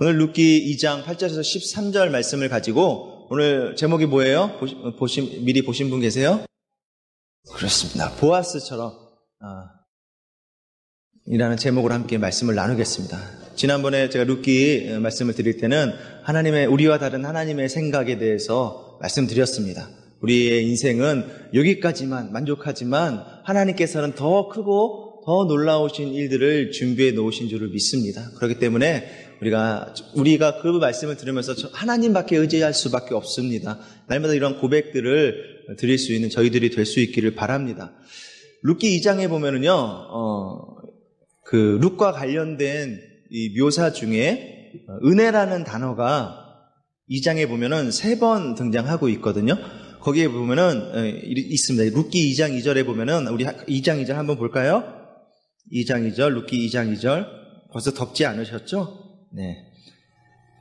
오늘 룻기 2장 8절에서 13절 말씀을 가지고 오늘 제목이 뭐예요? 미리 보신 분 계세요? 그렇습니다. 보아스처럼 이라는 제목으로 함께 말씀을 나누겠습니다. 지난번에 제가 룻기 말씀을 드릴 때는 우리와 다른 하나님의 생각에 대해서 말씀드렸습니다. 우리의 인생은 여기까지만 만족하지만 하나님께서는 더 크고 더 놀라우신 일들을 준비해 놓으신 줄을 믿습니다. 그렇기 때문에 우리가 그 말씀을 들으면서 하나님밖에 의지할 수밖에 없습니다. 날마다 이런 고백들을 드릴 수 있는 저희들이 될 수 있기를 바랍니다. 룻기 2장에 보면은요, 그 룻과 관련된 이 묘사 중에 은혜라는 단어가 2장에 보면은 3번 등장하고 있거든요. 거기에 보면은 있습니다. 룻기 2장 2절에 보면은 우리 2장 2절 한번 볼까요? 2장 2절, 룻기 2장 2절. 벌써 덥지 않으셨죠? 네.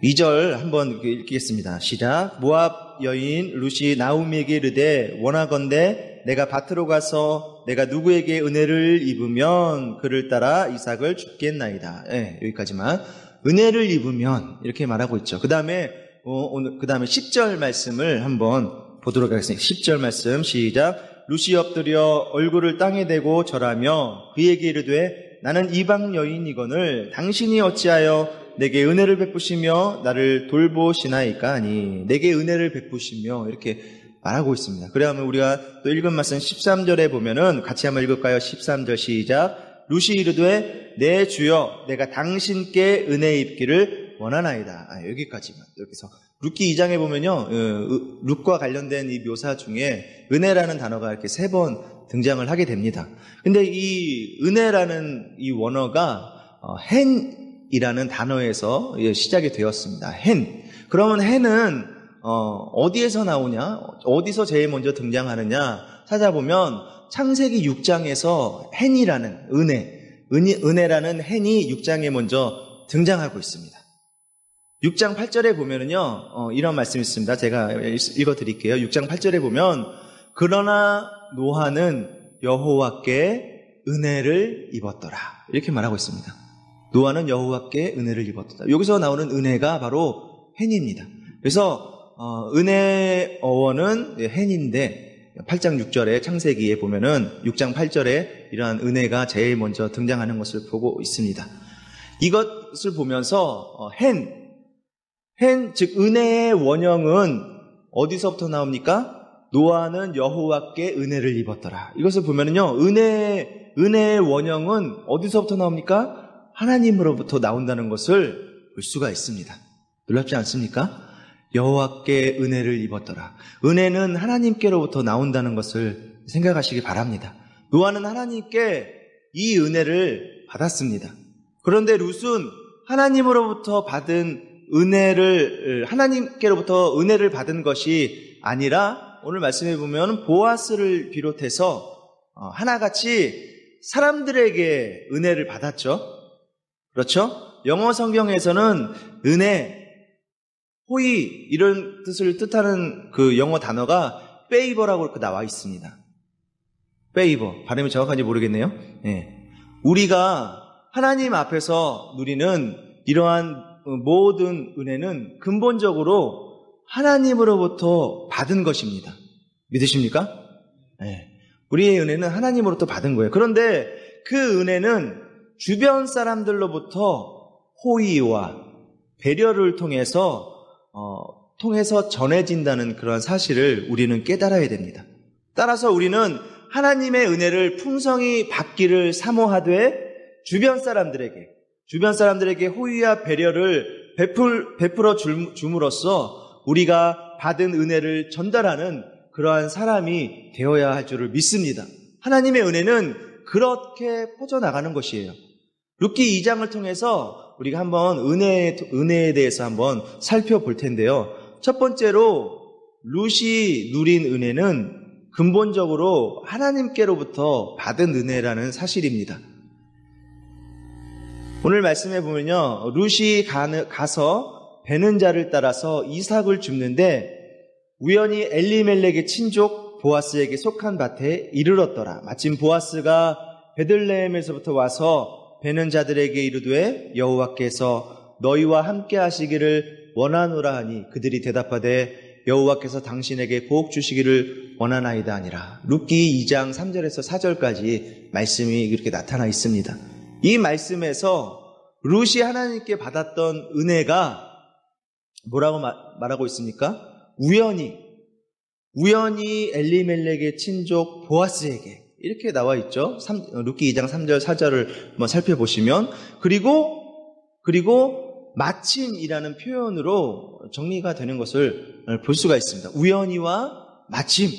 2절 한번 읽겠습니다. 시작. 모압 여인 룻이 나오미에게 이르되 원하건대 내가 밭으로 가서 내가 누구에게 은혜를 입으면 그를 따라 이삭을 줍겠나이다. 네, 여기까지만. 은혜를 입으면 이렇게 말하고 있죠. 그 다음에 10절 말씀을 한번 보도록 하겠습니다. 10절 말씀 시작. 룻이 엎드려 얼굴을 땅에 대고 절하며 그에게 이르되 나는 이방 여인이거늘 당신이 어찌하여 내게 은혜를 베푸시며 나를 돌보시나이까 하니 내게 은혜를 베푸시며 이렇게 말하고 있습니다. 그러면 우리가 또 읽은 말씀 13절에 보면은 같이 한번 읽을까요? 13절 시작. 룻이 이르되 내 주여 내가 당신께 은혜 입기를 원하나이다. 여기까지만. 여기서 룻기 2장에 보면요, 룻과 관련된 이 묘사 중에 은혜라는 단어가 이렇게 3번 등장을 하게 됩니다. 근데 이 은혜라는 이 원어가 hen이라는 단어에서 시작이 되었습니다. hen. 그러면 hen은 어디에서 나오냐? 어디서 제일 먼저 등장하느냐? 찾아보면 창세기 6장에서 hen이라는 은혜라는 hen이 6장에 먼저 등장하고 있습니다. 6장 8절에 보면은요, 이런 말씀이 있습니다. 제가 읽어드릴게요. 6장 8절에 보면, 그러나 노아는 여호와께 은혜를 입었더라. 이렇게 말하고 있습니다. 노아는 여호와께 은혜를 입었더라. 여기서 나오는 은혜가 바로 hen입니다. 그래서, 은혜 어원은 hen인데, 8장 6절에 창세기에 보면은 6장 8절에 이러한 은혜가 제일 먼저 등장하는 것을 보고 있습니다. 이것을 보면서, 즉 은혜의 원형은 어디서부터 나옵니까? 노아는 여호와께 은혜를 입었더라. 이것을 보면은요, 은혜의 원형은 어디서부터 나옵니까? 하나님으로부터 나온다는 것을 볼 수가 있습니다. 놀랍지 않습니까? 여호와께 은혜를 입었더라. 은혜는 하나님께로부터 나온다는 것을 생각하시기 바랍니다. 노아는 하나님께 이 은혜를 받았습니다. 그런데 룻은 하나님으로부터 받은 하나님께로부터 은혜를 받은 것이 아니라 오늘 말씀해 보면 보아스를 비롯해서 하나같이 사람들에게 은혜를 받았죠. 그렇죠? 영어 성경에서는 은혜, 호의 이런 뜻을 뜻하는 그 영어 단어가 favor라고 이렇게 나와 있습니다. favor. 발음이 정확한지 모르겠네요. 네. 우리가 하나님 앞에서 누리는 이러한 모든 은혜는 근본적으로 하나님으로부터 받은 것입니다. 믿으십니까? 네. 우리의 은혜는 하나님으로부터 받은 거예요. 그런데 그 은혜는 주변 사람들로부터 호의와 배려를 통해서 전해진다는 그런 사실을 우리는 깨달아야 됩니다. 따라서 우리는 하나님의 은혜를 풍성히 받기를 사모하되 주변 사람들에게 호의와 배려를 베풀어 줌으로써 우리가 받은 은혜를 전달하는 그러한 사람이 되어야 할 줄을 믿습니다. 하나님의 은혜는 그렇게 퍼져나가는 것이에요. 룻기 2장을 통해서 우리가 한번 은혜에 대해서 한번 살펴볼 텐데요. 첫 번째로 룻이 누린 은혜는 근본적으로 하나님께로부터 받은 은혜라는 사실입니다. 오늘 말씀해 보면요, 룻이 가서 베는 자를 따라서 이삭을 줍는데 우연히 엘리멜렉의 친족 보아스에게 속한 밭에 이르렀더라. 마침 보아스가 베들레헴에서부터 와서 베는 자들에게 이르되 여호와께서 너희와 함께 하시기를 원하노라 하니 그들이 대답하되 여호와께서 당신에게 복 주시기를 원하나이다 하니라. 룻기 2장 3절에서 4절까지 말씀이 이렇게 나타나 있습니다. 이 말씀에서 룻이 하나님께 받았던 은혜가 뭐라고 말하고 있습니까? 우연히 엘리멜렉의 친족 보아스에게 이렇게 나와 있죠. 룻기 2장 3절 4절을 한번 살펴보시면 그리고 마침이라는 표현으로 정리가 되는 것을 볼 수가 있습니다. 우연히와 마침.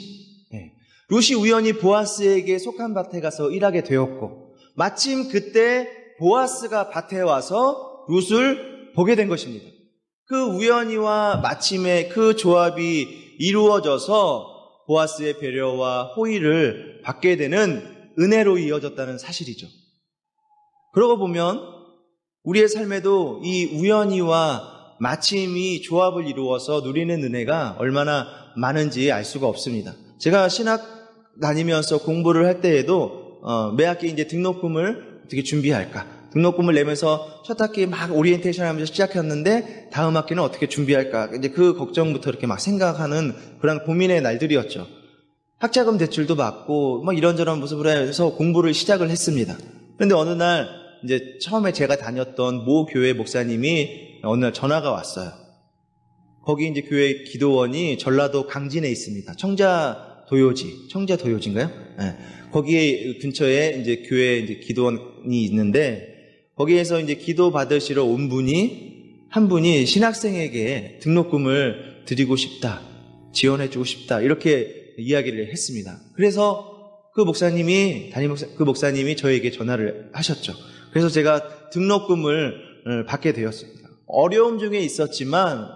룻이 우연히 보아스에게 속한 밭에 가서 일하게 되었고 마침 그때 보아스가 밭에 와서 룻을 보게 된 것입니다. 그 우연히와 마침의 그 조합이 이루어져서 보아스의 배려와 호의를 받게 되는 은혜로 이어졌다는 사실이죠. 그러고 보면 우리의 삶에도 이 우연히와 마침이 조합을 이루어서 누리는 은혜가 얼마나 많은지 알 수가 없습니다. 제가 신학 다니면서 공부를 할 때에도 매 학기 이제 등록금을 어떻게 준비할까? 등록금을 내면서 첫 학기 막 오리엔테이션 하면서 시작했는데 다음 학기는 어떻게 준비할까? 이제 그 걱정부터 이렇게 막 생각하는 그런 고민의 날들이었죠. 학자금 대출도 받고 막 이런저런 모습으로 해서 공부를 시작을 했습니다. 그런데 어느 날 이제 처음에 제가 다녔던 모 교회 목사님이 어느 날 전화가 왔어요. 거기 이제 교회 기도원이 전라도 강진에 있습니다. 청자도요지인가요? 네. 거기에 근처에 이제 교회 이제 기도원이 있는데 거기에서 이제 기도 받으시러 온 한 분이 신학생에게 등록금을 드리고 싶다, 지원해주고 싶다 이렇게 이야기를 했습니다. 그래서 그 목사님이 저에게 전화를 하셨죠. 그래서 제가 등록금을 받게 되었습니다. 어려움 중에 있었지만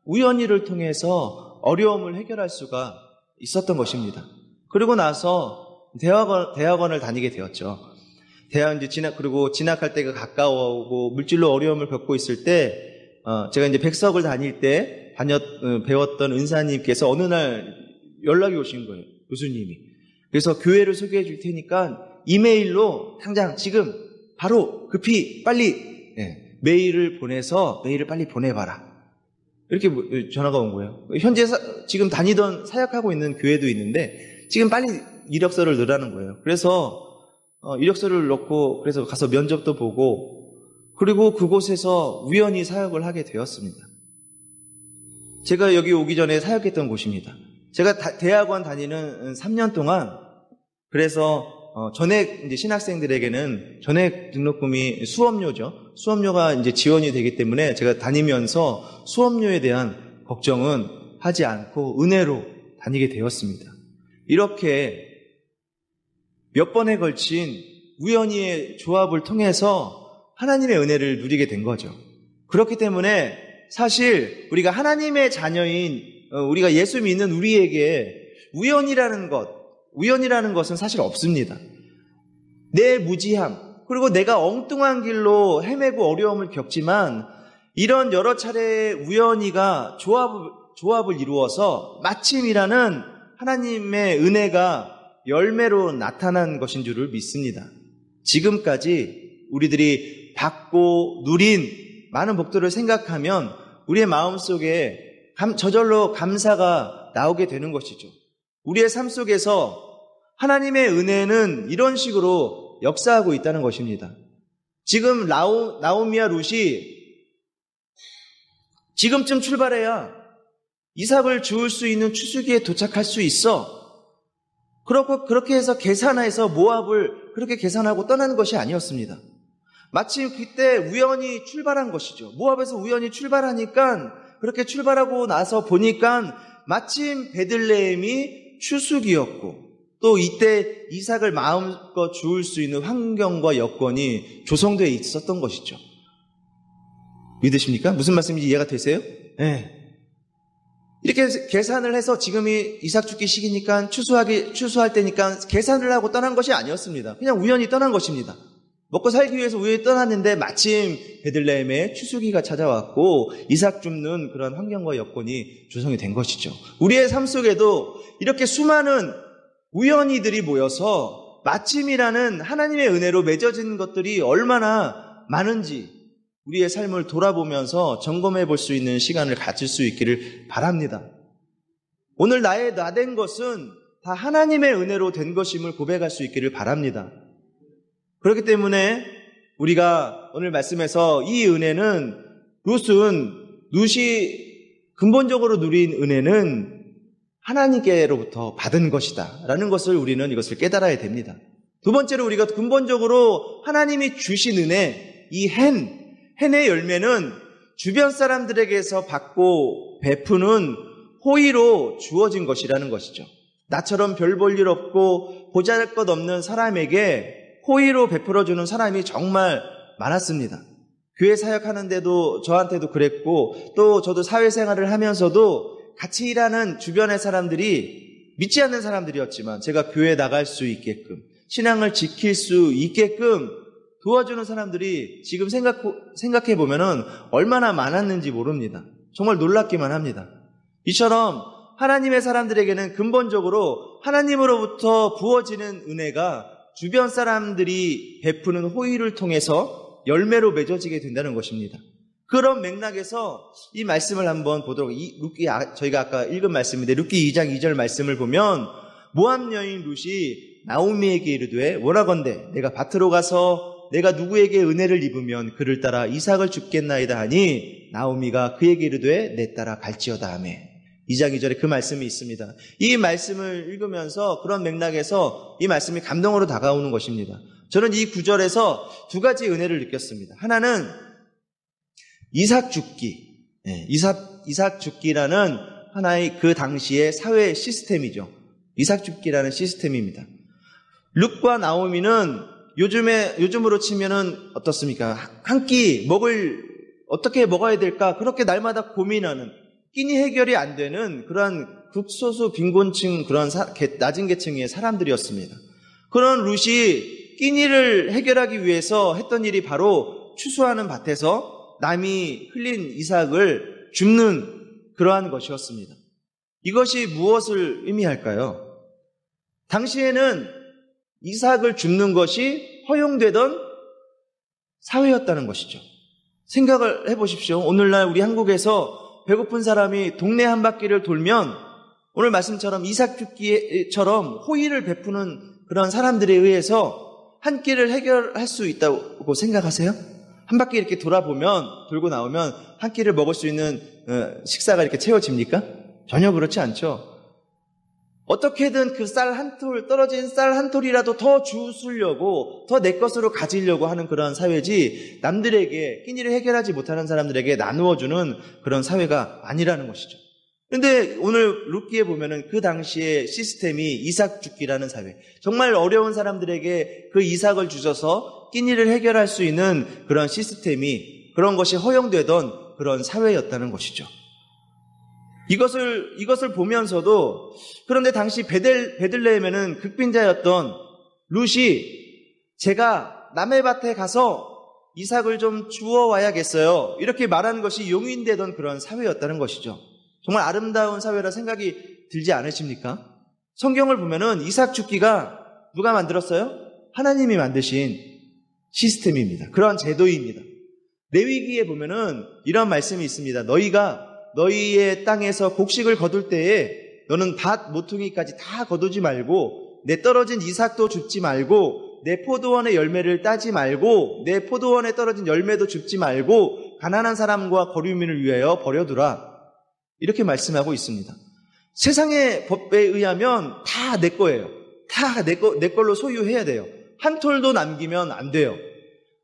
우연히를 통해서 어려움을 해결할 수가 있었던 것입니다. 그리고 나서 대학원을 다니게 되었죠. 그리고 진학할 때가 가까워오고 물질로 어려움을 겪고 있을 때, 제가 이제 백석을 다닐 때 배웠던 은사님께서 어느 날 연락이 오신 거예요. 교수님이. 그래서 교회를 소개해 줄 테니까 이메일로 당장 지금 바로 급히 빨리 메일을 빨리 보내봐라. 이렇게 전화가 온 거예요. 현재 지금 다니던 사역하고 있는 교회도 있는데 지금 빨리 이력서를 넣으라는 거예요. 그래서 이력서를 넣고 그래서 가서 면접도 보고 그리고 그곳에서 우연히 사역을 하게 되었습니다. 제가 여기 오기 전에 사역했던 곳입니다. 제가 대학원 다니는 3년 동안 그래서 전액 이제 신학생들에게는 전액 등록금이 수업료죠. 수업료가 이제 지원이 되기 때문에 제가 다니면서 수업료에 대한 걱정은 하지 않고 은혜로 다니게 되었습니다. 이렇게 몇 번에 걸친 우연히의 조합을 통해서 하나님의 은혜를 누리게 된 거죠. 그렇기 때문에 사실 우리가 하나님의 자녀인 우리가 예수 믿는 우리에게 우연이라는 것은 사실 없습니다. 내 무지함, 그리고 내가 엉뚱한 길로 헤매고 어려움을 겪지만 이런 여러 차례의 우연이가 조합을 이루어서 마침이라는 하나님의 은혜가 열매로 나타난 것인 줄을 믿습니다. 지금까지 우리들이 받고 누린 많은 복들을 생각하면 우리의 마음속에 저절로 감사가 나오게 되는 것이죠. 우리의 삶 속에서 하나님의 은혜는 이런 식으로 역사하고 있다는 것입니다. 지금 나오미와 룻이 지금쯤 출발해야 이삭을 주울 수 있는 추수기에 도착할 수 있어. 그렇게 해서 계산해서 모압을 그렇게 계산하고 떠나는 것이 아니었습니다. 마침 그때 우연히 출발한 것이죠. 모압에서 우연히 출발하니까 그렇게 출발하고 나서 보니까 마침 베들레헴이 추수기였고 또 이때 이삭을 마음껏 주울 수 있는 환경과 여건이 조성되어 있었던 것이죠. 믿으십니까? 무슨 말씀인지 이해가 되세요? 네. 이렇게 계산을 해서 지금이 이삭 죽기 시기니까 추수할 때니까 계산을 하고 떠난 것이 아니었습니다. 그냥 우연히 떠난 것입니다. 먹고 살기 위해서 우연히 떠났는데 마침 베들레헴에 추수기가 찾아왔고 이삭 줍는 그런 환경과 여건이 조성이 된 것이죠. 우리의 삶 속에도 이렇게 수많은 우연히들이 모여서 마침이라는 하나님의 은혜로 맺어진 것들이 얼마나 많은지 우리의 삶을 돌아보면서 점검해 볼 수 있는 시간을 가질 수 있기를 바랍니다. 오늘 나된 것은 다 하나님의 은혜로 된 것임을 고백할 수 있기를 바랍니다. 그렇기 때문에 우리가 오늘 말씀에서 이 은혜는 룻이 근본적으로 누린 은혜는 하나님께로부터 받은 것이다 라는 것을 우리는 이것을 깨달아야 됩니다. 두 번째로 우리가 근본적으로 하나님이 주신 은혜, 이 헨의 열매는 주변 사람들에게서 받고 베푸는 호의로 주어진 것이라는 것이죠. 나처럼 별 볼 일 없고 보잘것 없는 사람에게 호의로 베풀어주는 사람이 정말 많았습니다. 교회 사역하는데도 저한테도 그랬고, 또 저도 사회생활을 하면서도 같이 일하는 주변의 사람들이 믿지 않는 사람들이었지만 제가 교회에 나갈 수 있게끔, 신앙을 지킬 수 있게끔 도와주는 사람들이 지금 생각해 보면은 얼마나 많았는지 모릅니다. 정말 놀랍기만 합니다. 이처럼 하나님의 사람들에게는 근본적으로 하나님으로부터 부어지는 은혜가 주변 사람들이 베푸는 호의를 통해서 열매로 맺어지게 된다는 것입니다. 그런 맥락에서 이 말씀을 한번 보도록, 저희가 아까 읽은 말씀인데 룻기 2장 2절 말씀을 보면 모압 여인 룻이 나오미에게 이르되 원하건대 내가 밭으로 가서 내가 누구에게 은혜를 입으면 그를 따라 이삭을 줍겠나이다 하니 나오미가 그에게 이르되 내 따라 갈지어다 하며 2장 2절에 그 말씀이 있습니다. 이 말씀을 읽으면서 그런 맥락에서 이 말씀이 감동으로 다가오는 것입니다. 저는 이 구절에서 두 가지 은혜를 느꼈습니다. 하나는 이삭 죽기, 이삭 죽기라는 하나의 그 당시의 사회 시스템이죠. 이삭 죽기라는 시스템입니다. 룻과 나오미는 요즘으로 치면은 어떻습니까? 한 끼 어떻게 먹어야 될까? 그렇게 날마다 고민하는, 끼니 해결이 안 되는 그러한 극소수 빈곤층, 그런 낮은 계층의 사람들이었습니다. 그런 룻이 끼니를 해결하기 위해서 했던 일이 바로 추수하는 밭에서 남이 흘린 이삭을 줍는 그러한 것이었습니다. 이것이 무엇을 의미할까요? 당시에는 이삭을 줍는 것이 허용되던 사회였다는 것이죠. 생각을 해보십시오. 오늘날 우리 한국에서 배고픈 사람이 동네 한 바퀴를 돌면 오늘 말씀처럼 이삭 줍기처럼 호의를 베푸는 그런 사람들에 의해서 한 끼를 해결할 수 있다고 생각하세요? 한 바퀴 이렇게 돌고 나오면 한 끼를 먹을 수 있는 식사가 이렇게 채워집니까? 전혀 그렇지 않죠. 어떻게든 그 떨어진 쌀 한 톨이라도 더 주우려고, 더 내 것으로 가지려고 하는 그런 사회지, 남들에게, 끼니를 해결하지 못하는 사람들에게 나누어주는 그런 사회가 아니라는 것이죠. 그런데 오늘 룻기에 보면은 그 당시의 시스템이 이삭 줍기라는 사회, 정말 어려운 사람들에게 그 이삭을 주셔서 끼니를 해결할 수 있는 그런 시스템이, 그런 것이 허용되던 그런 사회였다는 것이죠. 이것을 보면서도, 그런데 당시 베들레헴에는 극빈자였던 룻이 제가 남의 밭에 가서 이삭을 좀 주워 와야겠어요, 이렇게 말하는 것이 용인되던 그런 사회였다는 것이죠. 정말 아름다운 사회라 생각이 들지 않으십니까? 성경을 보면은 이삭 줍기가 누가 만들었어요? 하나님이 만드신 시스템입니다. 그러한 제도입니다. 레위기에 보면은 이런 말씀이 있습니다. 너희가 너희의 땅에서 곡식을 거둘 때에 너는 밭 모퉁이까지 다 거두지 말고, 내 떨어진 이삭도 줍지 말고, 내 포도원의 열매를 따지 말고, 내 포도원에 떨어진 열매도 줍지 말고, 가난한 사람과 거류민을 위하여 버려두라, 이렇게 말씀하고 있습니다. 세상의 법에 의하면 다 내 거예요. 다 내 걸로 소유해야 돼요. 한 톨도 남기면 안 돼요.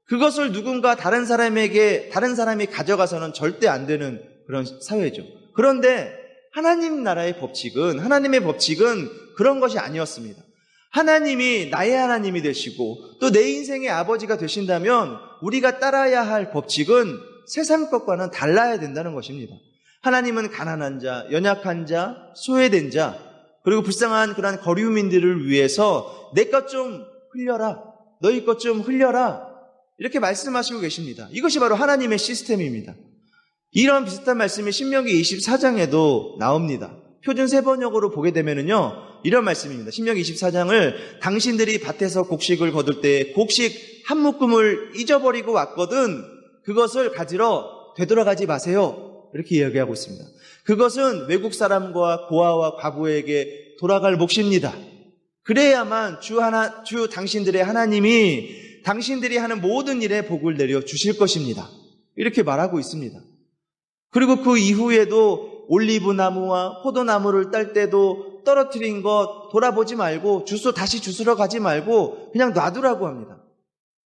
그것을 누군가 다른 사람이 가져가서는 절대 안 되는 그런 사회죠. 그런데 하나님의 법칙은 그런 것이 아니었습니다. 하나님이 나의 하나님이 되시고 또 내 인생의 아버지가 되신다면 우리가 따라야 할 법칙은 세상 것과는 달라야 된다는 것입니다. 하나님은 가난한 자, 연약한 자, 소외된 자, 그리고 불쌍한 그런 거류민들을 위해서 내 것 좀 흘려라, 너희 것 좀 흘려라, 이렇게 말씀하시고 계십니다. 이것이 바로 하나님의 시스템입니다. 이런 비슷한 말씀이 신명기 24장에도 나옵니다. 표준 세번역으로 보게 되면은요, 이런 말씀입니다. 신명기 24장을 당신들이 밭에서 곡식을 거둘 때 곡식 한 묶음을 잊어버리고 왔거든 그것을 가지러 되돌아가지 마세요. 이렇게 이야기하고 있습니다. 그것은 외국 사람과 고아와 과부에게 돌아갈 몫입니다. 그래야만 주 당신들의 하나님이 당신들이 하는 모든 일에 복을 내려 주실 것입니다. 이렇게 말하고 있습니다. 그리고 그 이후에도 올리브 나무와 포도나무를 딸 때도 떨어뜨린 것 돌아보지 말고 다시 주스러 가지 말고 그냥 놔두라고 합니다.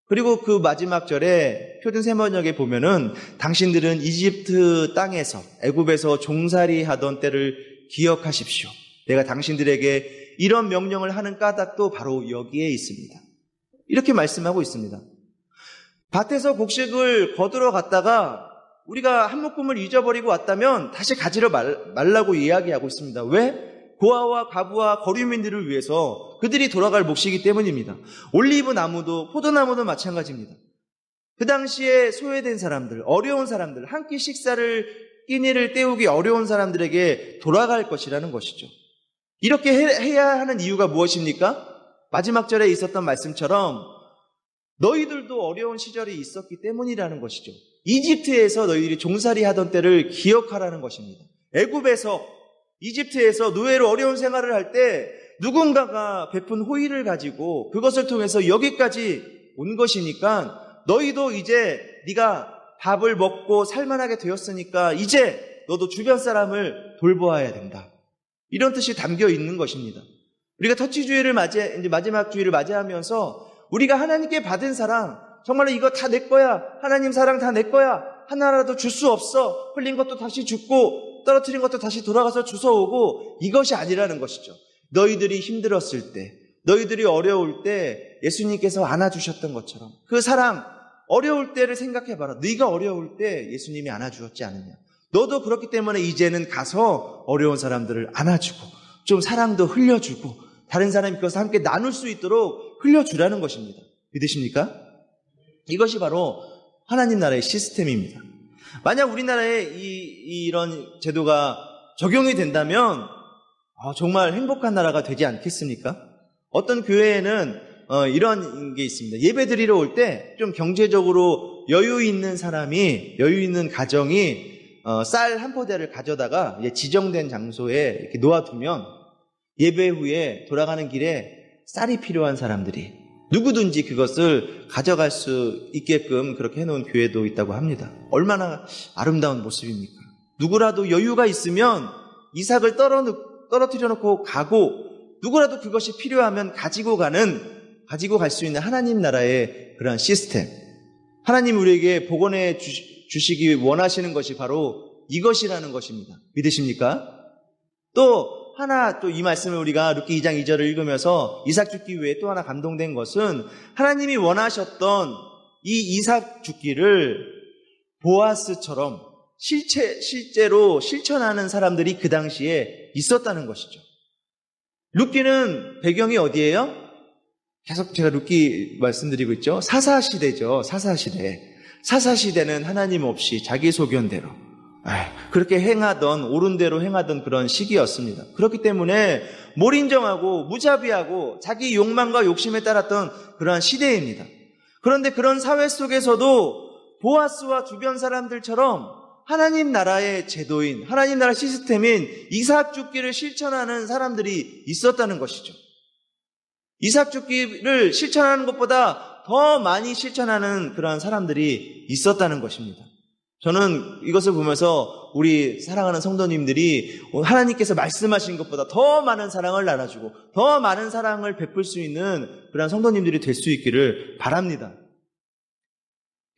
그리고 그 마지막 절에 표준 세번역에 보면은 당신들은 이집트 땅에서 애굽에서 종살이 하던 때를 기억하십시오. 내가 당신들에게 이런 명령을 하는 까닭도 바로 여기에 있습니다. 이렇게 말씀하고 있습니다. 밭에서 곡식을 거두러 갔다가 우리가 한 묶음을 잊어버리고 왔다면 다시 가지러 말라고 이야기하고 있습니다. 왜? 고아와 과부와 거류민들을 위해서 그들이 돌아갈 몫이기 때문입니다. 올리브 나무도 포도나무도 마찬가지입니다. 그 당시에 소외된 사람들, 어려운 사람들, 한 끼 식사를 끼니를 때우기 어려운 사람들에게 돌아갈 것이라는 것이죠. 이렇게 해야 하는 이유가 무엇입니까? 마지막 절에 있었던 말씀처럼 너희들도 어려운 시절이 있었기 때문이라는 것이죠. 이집트에서 너희들이 종살이 하던 때를 기억하라는 것입니다. 애굽에서 이집트에서 노예로 어려운 생활을 할 때 누군가가 베푼 호의를 가지고 그것을 통해서 여기까지 온 것이니까 너희도 이제 네가 밥을 먹고 살만하게 되었으니까 이제 너도 주변 사람을 돌보아야 된다. 이런 뜻이 담겨 있는 것입니다. 우리가 터치주의를 이제 마지막 주의를 맞이하면서 우리가 하나님께 받은 사랑, 정말로 이거 다 내 거야. 하나님 사랑 다 내 거야. 하나라도 줄 수 없어. 흘린 것도 다시 줍고 떨어뜨린 것도 다시 돌아가서 주워오고 이것이 아니라는 것이죠. 너희들이 힘들었을 때, 너희들이 어려울 때 예수님께서 안아주셨던 것처럼 그 사랑, 어려울 때를 생각해봐라. 네가 어려울 때 예수님이 안아주었지 않느냐. 너도 그렇기 때문에 이제는 가서 어려운 사람들을 안아주고 좀 사랑도 흘려주고 다른 사람이 그것을 함께 나눌 수 있도록 흘려주라는 것입니다. 믿으십니까? 이것이 바로 하나님 나라의 시스템입니다. 만약 우리나라에 이런 제도가 적용이 된다면 정말 행복한 나라가 되지 않겠습니까? 어떤 교회에는 이런 게 있습니다. 예배 드리러 올 때 좀 경제적으로 여유 있는 사람이, 여유 있는 가정이 쌀 한 포대를 가져다가 이제 지정된 장소에 이렇게 놓아두면 예배 후에 돌아가는 길에 쌀이 필요한 사람들이 누구든지 그것을 가져갈 수 있게끔 그렇게 해놓은 교회도 있다고 합니다. 얼마나 아름다운 모습입니까? 누구라도 여유가 있으면 이삭을 떨어뜨려 놓고 가고 누구라도 그것이 필요하면 가지고 갈 수 있는 하나님 나라의 그러한 시스템. 하나님 우리에게 복원해 주시기 원하시는 것이 바로 이것이라는 것입니다. 믿으십니까? 또 이 말씀을 우리가 룻기 2장 2절을 읽으면서 이삭 죽기 외에 또 하나 감동된 것은 하나님이 원하셨던 이 이삭 죽기를 보아스처럼 실제로 실천하는 사람들이 그 당시에 있었다는 것이죠. 룻기는 배경이 어디예요? 계속 제가 룻기 말씀드리고 있죠. 사사시대죠. 사사시대는 하나님 없이 자기 소견대로 그렇게 옳은 대로 행하던 그런 시기였습니다. 그렇기 때문에 몰인정하고 무자비하고 자기 욕망과 욕심에 따랐던 그러한 시대입니다. 그런데 그런 사회 속에서도 보아스와 주변 사람들처럼 하나님 나라의 제도인, 하나님 나라 시스템인 이삭 죽기를 실천하는 사람들이 있었다는 것이죠. 이삭 죽기를 실천하는 것보다 더 많이 실천하는 그러한 사람들이 있었다는 것입니다. 저는 이것을 보면서 우리 사랑하는 성도님들이 하나님께서 말씀하신 것보다 더 많은 사랑을 나눠주고 더 많은 사랑을 베풀 수 있는 그런 성도님들이 될 수 있기를 바랍니다.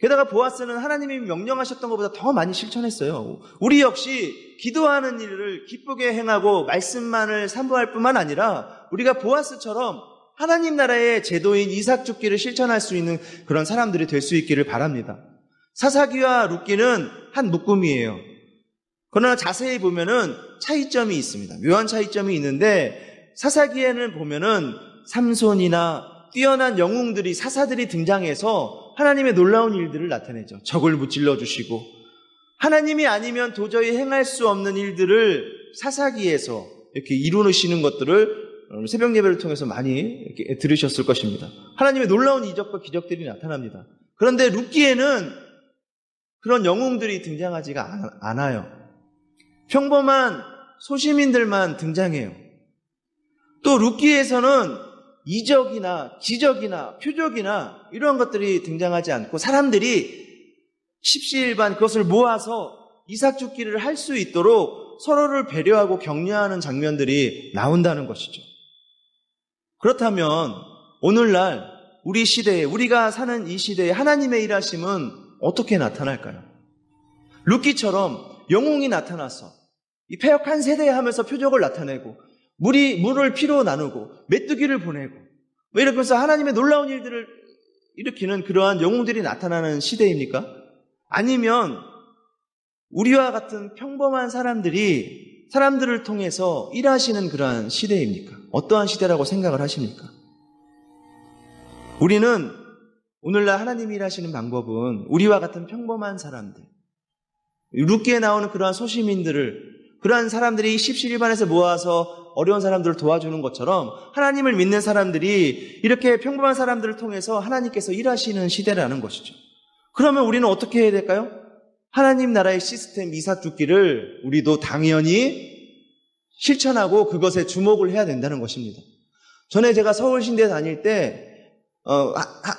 게다가 보아스는 하나님이 명령하셨던 것보다 더 많이 실천했어요. 우리 역시 기도하는 일을 기쁘게 행하고 말씀만을 산부할 뿐만 아니라 우리가 보아스처럼 하나님 나라의 제도인 이삭 죽기를 실천할 수 있는 그런 사람들이 될 수 있기를 바랍니다. 사사기와 룻기는 한 묶음이에요. 그러나 자세히 보면은 차이점이 있습니다. 묘한 차이점이 있는데 사사기에는 보면은 삼손이나 뛰어난 영웅들이 사사들이 등장해서 하나님의 놀라운 일들을 나타내죠. 적을 무찔러 주시고 하나님이 아니면 도저히 행할 수 없는 일들을 사사기에서 이렇게 이루시는 것들을 새벽 예배를 통해서 많이 이렇게 들으셨을 것입니다. 하나님의 놀라운 이적과 기적들이 나타납니다. 그런데 룻기에는 그런 영웅들이 등장하지가 않아요. 평범한 소시민들만 등장해요. 또 룻기에서는 이적이나 기적이나 표적이나 이런 것들이 등장하지 않고 사람들이 십시일반 그것을 모아서 이삭 죽기를 할 수 있도록 서로를 배려하고 격려하는 장면들이 나온다는 것이죠. 그렇다면 오늘날 우리 시대에, 우리가 사는 이 시대에 하나님의 일하심은 어떻게 나타날까요? 룻기처럼 영웅이 나타나서 이 패역한 세대에 하면서 표적을 나타내고 물을 피로 나누고 메뚜기를 보내고 이렇게 해서 하나님의 놀라운 일들을 일으키는 그러한 영웅들이 나타나는 시대입니까? 아니면 우리와 같은 평범한 사람들을 통해서 일하시는 그러한 시대입니까? 어떠한 시대라고 생각을 하십니까? 우리는 오늘날 하나님이 일하시는 방법은 우리와 같은 평범한 사람들, 룻기에 나오는 그러한 소시민들을, 그러한 사람들이 십시일반에서 모아서 어려운 사람들을 도와주는 것처럼 하나님을 믿는 사람들이 이렇게 평범한 사람들을 통해서 하나님께서 일하시는 시대라는 것이죠. 그러면 우리는 어떻게 해야 될까요? 하나님 나라의 시스템 이삭 죽기를 우리도 당연히 실천하고 그것에 주목을 해야 된다는 것입니다. 전에 제가 서울신대 다닐 때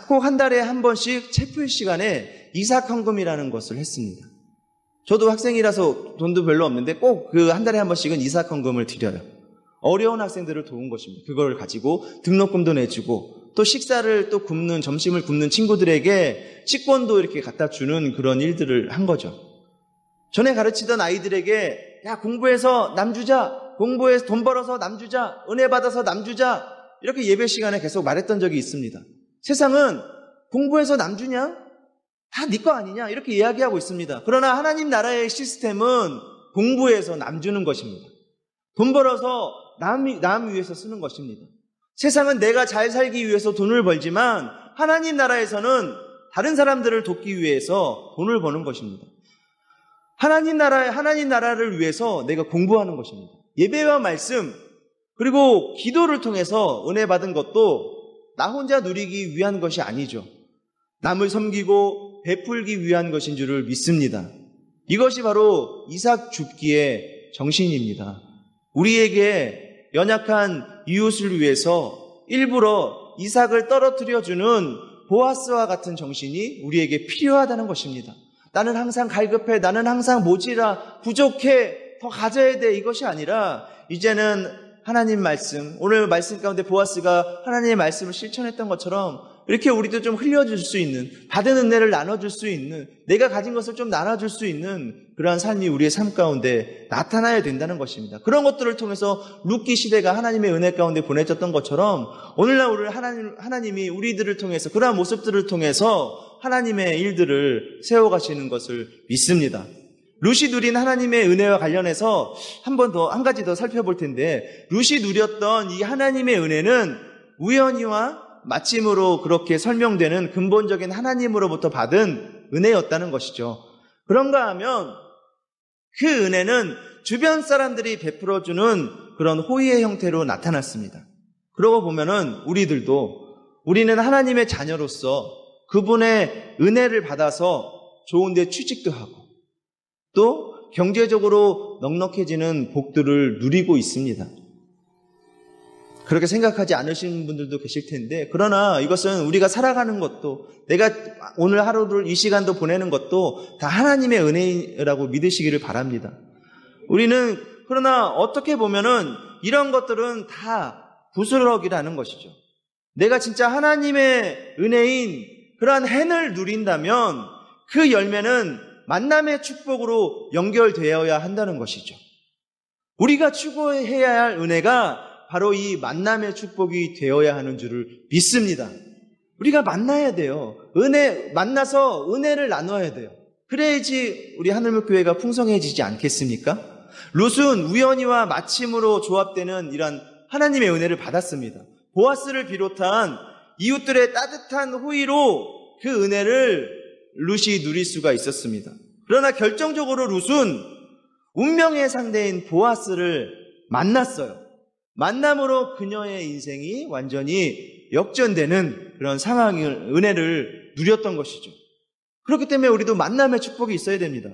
꼭 한 달에 한 번씩 체풀 시간에 이삭 헌금이라는 것을 했습니다. 저도 학생이라서 돈도 별로 없는데 꼭 그 한 달에 한 번씩은 이삭 헌금을 드려요. 어려운 학생들을 도운 것입니다. 그걸 가지고 등록금도 내주고 또 식사를 또 점심을 굶는 친구들에게 식권도 이렇게 갖다 주는 그런 일들을 한 거죠. 전에 가르치던 아이들에게 야, 공부해서 남 주자, 공부해서 돈 벌어서 남 주자, 은혜 받아서 남 주자, 이렇게 예배 시간에 계속 말했던 적이 있습니다. 세상은 공부해서 남 주냐? 다 네 거 아니냐? 이렇게 이야기하고 있습니다. 그러나 하나님 나라의 시스템은 공부해서 남 주는 것입니다. 돈 벌어서 남 위해서 쓰는 것입니다. 세상은 내가 잘 살기 위해서 돈을 벌지만 하나님 나라에서는 다른 사람들을 돕기 위해서 돈을 버는 것입니다. 하나님 나라를 위해서 내가 공부하는 것입니다. 예배와 말씀, 그리고 기도를 통해서 은혜 받은 것도 나 혼자 누리기 위한 것이 아니죠. 남을 섬기고 베풀기 위한 것인 줄을 믿습니다. 이것이 바로 이삭 죽기의 정신입니다. 우리에게 연약한 이웃을 위해서 일부러 이삭을 떨어뜨려주는 보아스와 같은 정신이 우리에게 필요하다는 것입니다. 나는 항상 갈급해, 나는 항상 모자라, 부족해, 더 가져야 돼, 이것이 아니라 이제는 하나님 말씀, 오늘 말씀 가운데 보아스가 하나님의 말씀을 실천했던 것처럼 이렇게 우리도 좀 흘려줄 수 있는, 받은 은혜를 나눠줄 수 있는, 내가 가진 것을 좀 나눠줄 수 있는 그러한 삶이 우리의 삶 가운데 나타나야 된다는 것입니다. 그런 것들을 통해서 룻기 시대가 하나님의 은혜 가운데 보내졌던 것처럼 오늘날 우리 하나님이 우리들을 통해서 그러한 모습들을 통해서 하나님의 일들을 세워가시는 것을 믿습니다. 룻이 누린 하나님의 은혜와 관련해서 한 가지 더 살펴볼 텐데, 룻이 누렸던 이 하나님의 은혜는 우연히와 마침으로 그렇게 설명되는 근본적인 하나님으로부터 받은 은혜였다는 것이죠. 그런가 하면 그 은혜는 주변 사람들이 베풀어주는 그런 호의의 형태로 나타났습니다. 그러고 보면은 우리는 하나님의 자녀로서 그분의 은혜를 받아서 좋은 데 취직도 하고 또 경제적으로 넉넉해지는 복들을 누리고 있습니다. 그렇게 생각하지 않으시는 분들도 계실 텐데, 그러나 이것은 우리가 살아가는 것도, 내가 오늘 하루를 이 시간도 보내는 것도 다 하나님의 은혜라고 믿으시기를 바랍니다. 우리는 그러나 어떻게 보면은 이런 것들은 다 부스러기라는 것이죠. 내가 진짜 하나님의 은혜인 그러한 혜를 누린다면 그 열매는 만남의 축복으로 연결되어야 한다는 것이죠. 우리가 추구해야 할 은혜가 바로 이 만남의 축복이 되어야 하는 줄을 믿습니다. 우리가 만나야 돼요. 만나서 은혜를 나눠야 돼요. 그래야지 우리 하늘목교회가 풍성해지지 않겠습니까? 룻은 우연히와 마침으로 조합되는 이런 하나님의 은혜를 받았습니다. 보아스를 비롯한 이웃들의 따뜻한 호의로 그 은혜를 룻이 누릴 수가 있었습니다. 그러나 결정적으로 룻은 운명의 상대인 보아스를 만났어요. 만남으로 그녀의 인생이 완전히 역전되는 그런 은혜를 누렸던 것이죠. 그렇기 때문에 우리도 만남의 축복이 있어야 됩니다.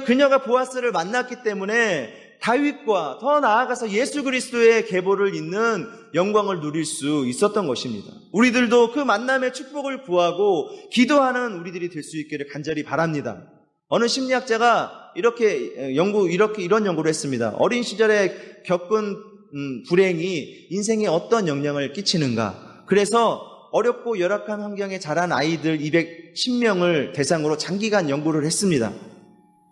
그녀가 보아스를 만났기 때문에 다윗과 더 나아가서 예수 그리스도의 계보를 잇는 영광을 누릴 수 있었던 것입니다. 우리들도 그 만남의 축복을 구하고 기도하는 우리들이 될 수 있기를 간절히 바랍니다. 어느 심리학자가 이런 연구를 했습니다. 어린 시절에 겪은 불행이 인생에 어떤 영향을 끼치는가. 그래서 어렵고 열악한 환경에 자란 아이들 210명을 대상으로 장기간 연구를 했습니다.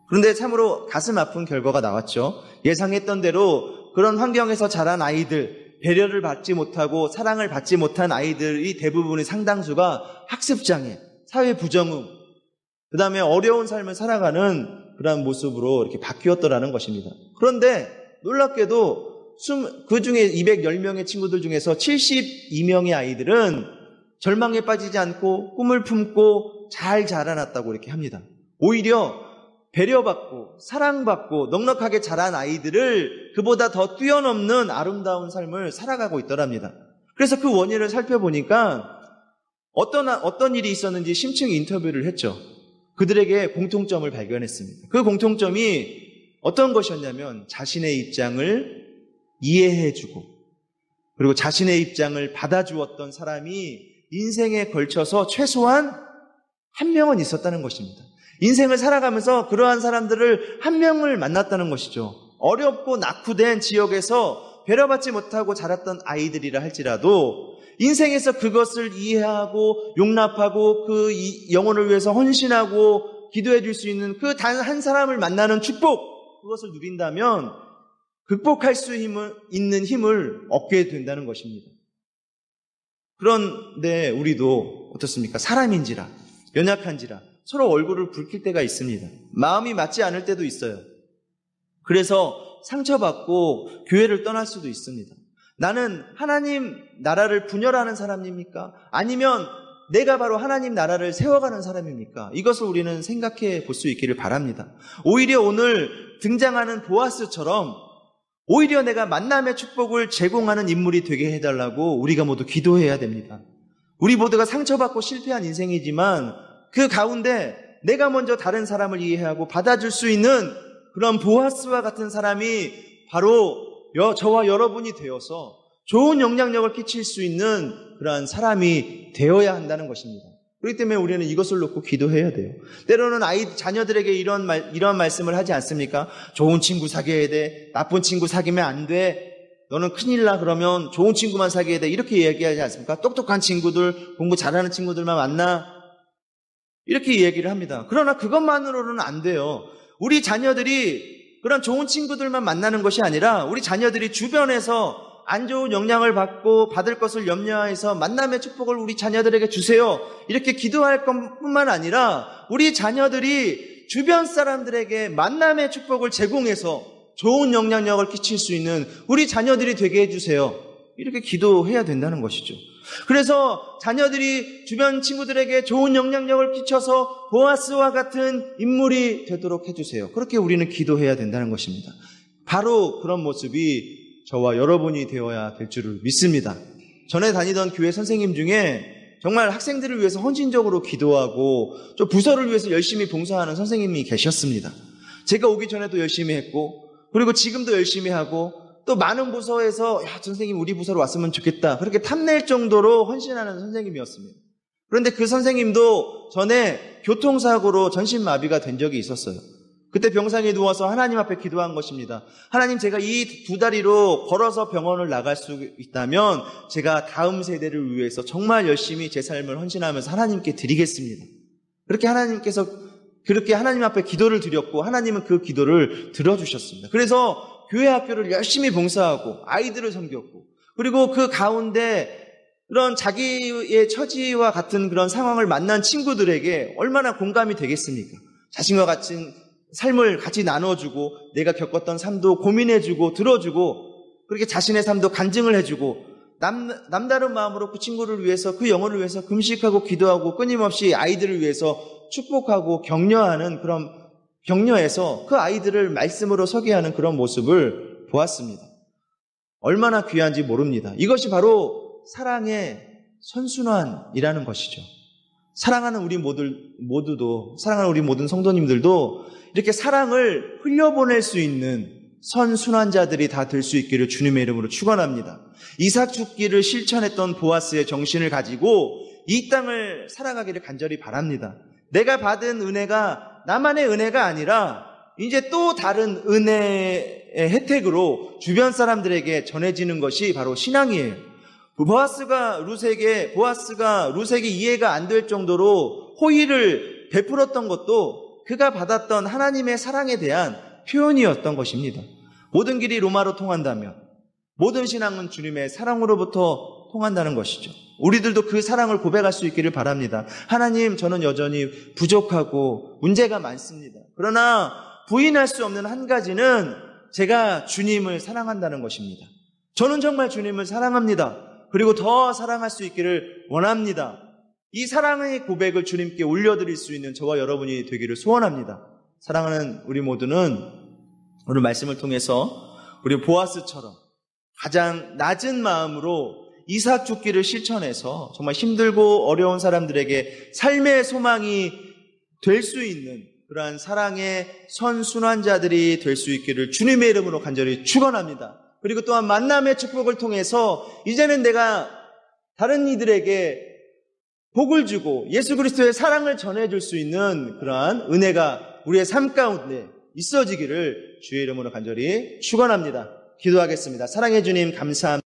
그런데 참으로 가슴 아픈 결과가 나왔죠. 예상했던 대로 그런 환경에서 자란 아이들, 배려를 받지 못하고 사랑을 받지 못한 아이들이 대부분의 상당수가 학습장애, 사회부정음, 그 다음에 어려운 삶을 살아가는 그런 모습으로 이렇게 바뀌었더라는 것입니다. 그런데 놀랍게도 그 중에 210명의 친구들 중에서 72명의 아이들은 절망에 빠지지 않고 꿈을 품고 잘 자라났다고 이렇게 합니다. 오히려 배려받고 사랑받고 넉넉하게 자란 아이들을 그보다 더 뛰어넘는 아름다운 삶을 살아가고 있더랍니다. 그래서 그 원인을 살펴보니까 어떤 일이 있었는지 심층 인터뷰를 했죠. 그들에게 공통점을 발견했습니다. 그 공통점이 어떤 것이었냐면 자신의 입장을 이해해주고 그리고 자신의 입장을 받아주었던 사람이 인생에 걸쳐서 최소한 한 명은 있었다는 것입니다. 인생을 살아가면서 그러한 사람들을 한 명을 만났다는 것이죠. 어렵고 낙후된 지역에서 배려받지 못하고 자랐던 아이들이라 할지라도 인생에서 그것을 이해하고 용납하고 그 영혼을 위해서 헌신하고 기도해 줄 수 있는 그 단 한 사람을 만나는 축복, 그것을 누린다면 극복할 수 있는 힘을 얻게 된다는 것입니다. 그런데 우리도 어떻습니까? 사람인지라 연약한지라 서로 얼굴을 붉힐 때가 있습니다. 마음이 맞지 않을 때도 있어요. 그래서 상처받고 교회를 떠날 수도 있습니다. 나는 하나님 나라를 분열하는 사람입니까? 아니면 내가 바로 하나님 나라를 세워가는 사람입니까? 이것을 우리는 생각해 볼 수 있기를 바랍니다. 오히려 오늘 등장하는 보아스처럼 오히려 내가 만남의 축복을 제공하는 인물이 되게 해달라고 우리가 모두 기도해야 됩니다. 우리 모두가 상처받고 실패한 인생이지만 그 가운데 내가 먼저 다른 사람을 이해하고 받아줄 수 있는 그런 보아스와 같은 사람이 바로 저와 여러분이 되어서 좋은 영향력을 끼칠 수 있는 그러한 사람이 되어야 한다는 것입니다. 그렇기 때문에 우리는 이것을 놓고 기도해야 돼요. 때로는 자녀들에게 이런 말씀을 하지 않습니까? 좋은 친구 사귀어야 돼. 나쁜 친구 사귀면 안 돼. 너는 큰일 나. 그러면 좋은 친구만 사귀어야 돼. 이렇게 얘기하지 않습니까? 똑똑한 친구들, 공부 잘하는 친구들만 만나. 이렇게 얘기를 합니다. 그러나 그것만으로는 안 돼요. 우리 자녀들이 그런 좋은 친구들만 만나는 것이 아니라 우리 자녀들이 주변에서 안 좋은 영향을 받을 것을 염려해서 만남의 축복을 우리 자녀들에게 주세요. 이렇게 기도할 것뿐만 아니라 우리 자녀들이 주변 사람들에게 만남의 축복을 제공해서 좋은 영향력을 끼칠 수 있는 우리 자녀들이 되게 해주세요. 이렇게 기도해야 된다는 것이죠. 그래서 자녀들이 주변 친구들에게 좋은 영향력을 끼쳐서 보아스와 같은 인물이 되도록 해주세요. 그렇게 우리는 기도해야 된다는 것입니다. 바로 그런 모습이 저와 여러분이 되어야 될 줄을 믿습니다. 전에 다니던 교회 선생님 중에 정말 학생들을 위해서 헌신적으로 기도하고 좀 부서를 위해서 열심히 봉사하는 선생님이 계셨습니다. 제가 오기 전에도 열심히 했고 그리고 지금도 열심히 하고 또 많은 부서에서 선생님 우리 부서로 왔으면 좋겠다 그렇게 탐낼 정도로 헌신하는 선생님이었습니다. 그런데 그 선생님도 전에 교통사고로 전신마비가 된 적이 있었어요. 그때 병상에 누워서 하나님 앞에 기도한 것입니다. 하나님, 제가 이 두 다리로 걸어서 병원을 나갈 수 있다면 제가 다음 세대를 위해서 정말 열심히 제 삶을 헌신하면서 하나님께 드리겠습니다. 그렇게 하나님 앞에 기도를 드렸고 하나님은 그 기도를 들어주셨습니다. 그래서 교회 학교를 열심히 봉사하고 아이들을 섬겼고 그리고 그 가운데 그런 자기의 처지와 같은 그런 상황을 만난 친구들에게 얼마나 공감이 되겠습니까? 자신과 같은 삶을 같이 나눠주고 내가 겪었던 삶도 고민해주고 들어주고 그렇게 자신의 삶도 간증을 해주고 남다른 마음으로 그 친구를 위해서 그 영혼을 위해서 금식하고 기도하고 끊임없이 아이들을 위해서 축복하고 격려하는 그런 격려해서 그 아이들을 말씀으로 서게 하는 그런 모습을 보았습니다. 얼마나 귀한지 모릅니다. 이것이 바로 사랑의 선순환이라는 것이죠. 사랑하는 우리 모두도, 사랑하는 우리 모든 성도님들도 이렇게 사랑을 흘려보낼 수 있는 선순환자들이 다 될 수 있기를 주님의 이름으로 축원합니다. 이삭 죽기를 실천했던 보아스의 정신을 가지고 이 땅을 살아가기를 간절히 바랍니다. 내가 받은 은혜가 나만의 은혜가 아니라 이제 또 다른 은혜의 혜택으로 주변 사람들에게 전해지는 것이 바로 신앙이에요. 보아스가 루색이 이해가 안 될 정도로 호의를 베풀었던 것도 그가 받았던 하나님의 사랑에 대한 표현이었던 것입니다. 모든 길이 로마로 통한다면 모든 신앙은 주님의 사랑으로부터 통한다는 것이죠. 우리들도 그 사랑을 고백할 수 있기를 바랍니다. 하나님, 저는 여전히 부족하고 문제가 많습니다. 그러나 부인할 수 없는 한 가지는 제가 주님을 사랑한다는 것입니다. 저는 정말 주님을 사랑합니다. 그리고 더 사랑할 수 있기를 원합니다. 이 사랑의 고백을 주님께 올려드릴 수 있는 저와 여러분이 되기를 소원합니다. 사랑하는 우리 모두는 오늘 말씀을 통해서 우리 보아스처럼 가장 낮은 마음으로 이삭 죽기를 실천해서 정말 힘들고 어려운 사람들에게 삶의 소망이 될 수 있는 그러한 사랑의 선순환자들이 될 수 있기를 주님의 이름으로 간절히 축원합니다. 그리고 또한 만남의 축복을 통해서 이제는 내가 다른 이들에게 복을 주고 예수 그리스도의 사랑을 전해줄 수 있는 그러한 은혜가 우리의 삶 가운데 있어지기를 주의 이름으로 간절히 축원합니다. 기도하겠습니다. 사랑해 주님 감사합니다.